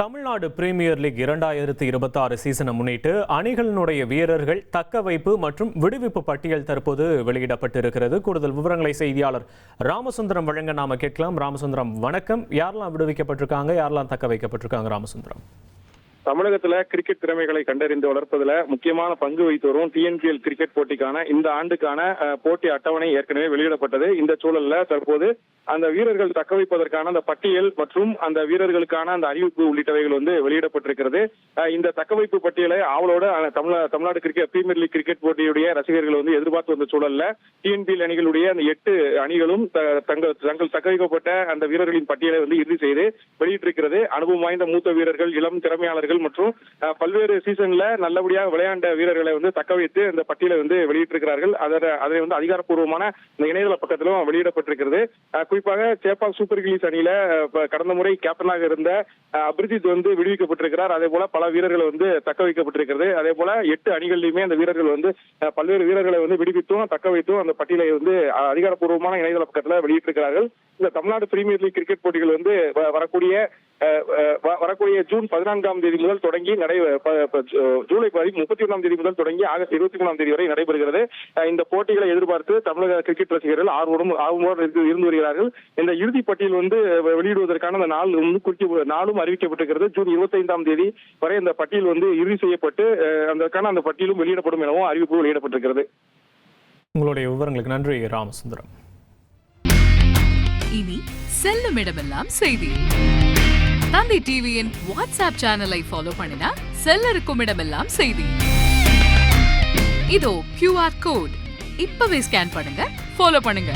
Tamil Nadu premier league 2026 சீசனை முன்னிட்டு அணிகளினுடைய வீரர்கள் தக்க வைப்பு மற்றும் விடுவிப்பு பட்டியல் தற்போது வெளியிடப்பட்டிருக்கிறது. கூடுதல் விவரங்களை செய்தியாளர் ராமசுந்தரம் வழங்க நாம கேட்கலாம். ராமசுந்தரம், வணக்கம். யாரெல்லாம் விடுவிக்கப்பட்டிருக்காங்க, யாரெல்லாம் தக்க வைக்கப்பட்டிருக்காங்க? ராமசுந்தரம், தமிழகத்துல கிரிக்கெட் திறமைகளை கண்டறிந்து வளர்ப்பதுல முக்கியமான பங்கு வகித்து வரும் TNPL கிரிக்கெட் போட்டிக்கான இந்த ஆண்டுக்கான போட்டி அட்டவணை ஏற்கனவே வெளியிடப்பட்டது. இந்த சூழல்ல தற்போது அந்த வீரர்கள் தக்க வைப்பதற்கான அந்த பட்டியல் மற்றும் அந்த வீரர்களுக்கான அந்த அறிவிப்பு உள்ளிட்டவைகள் வெளியிடப்பட்டிருக்கிறது. இந்த தக்கவைப்பு பட்டியலை ஆவலோட Tamil Nadu cricket premier league cricket போட்டியுடைய ரசிகர்கள் எதிர்பார்த்து வந்த சூழல்ல TNPL அணிகளுடைய அந்த 8 அணிகளும் தங்கள் தக்க வைக்கப்பட்ட அந்த வீரர்களின் பட்டியலை இறுதி செய்து வெளியிட்டிருக்கிறது. அனுபவம் வாய்ந்த மூத்த வீரர்கள், இளம் திறமையாளர்கள் மற்றும் பல்வேறு சீசன்ல நல்லபடியாக விளையாண்ட வீரர்களை தக்க வைத்து இந்த பட்டியலை வெளியிட்டிருக்கிறார்கள். அதை அதிகாரப்பூர்வமான இந்த இணையதள பக்கத்திலும் வெளியிடப்பட்டிருக்கிறது. குறிப்பாக சேப்பாக் சூப்பர் கிங்ஸ் அணியில கடந்த முறை கேப்டனாக இருந்த அபிர்ஜித் விடுவிக்கப்பட்டிருக்கிறார். அதே போல பல வீரர்கள் தக்க வைக்கப்பட்டிருக்கிறது. அதே போல 8 அணிகளிலுமே அந்த வீரர்கள் பல்வேறு வீரர்களை விடுவித்தும் தக்க வைத்தும் அந்த பட்டியலை அதிகாரப்பூர்வமான இணையதள பக்கத்துல வெளியிட்டிருக்கிறார்கள். இந்த தமிழ்நாடு பிரீமியர் லீக் கிரிக்கெட் போட்டிகள் வரக்கூடிய ஜூன் 14ஆம் தேதி முதல் தொடங்கி ஜூலை 31ஆம் தேதி முதல் தொடங்கி ஆகஸ்ட் 23ஆம் தேதி வரை நடைபெறுகிறது. இந்த போட்டிகளை எதிர்பார்த்து தமிழக கிரிக்கெட் ரசிகர்கள் ஆர்வமுடன் இருந்து வருகிறார்கள். இந்த இறுதி பட்டியல் வெளியிடுவதற்கான அந்த நாளும் அறிவிக்கப்பட்டிருக்கிறது. ஜூன் 25ஆம் தேதி வரை இந்த பட்டியல் இறுதி செய்யப்பட்டு அந்த பட்டியலும் வெளியிடப்படும் எனவும் அறிவிப்பு வெளியிடப்பட்டிருக்கிறது. உங்களுடைய விவரங்களுக்கு நன்றி ராமசுந்தரம். இனி செல்லும் இடமெல்லாம் செய்தி. தந்தி டிவியின் வாட்ஸ்அப் சேனலை ஃபாலோ பண்ணினா செல்ல இருக்கும் இடமெல்லாம் செய்தி. இதோ QR கோட் இப்பவே ஸ்கேன் பண்ணுங்க, ஃபாலோ பண்ணுங்க.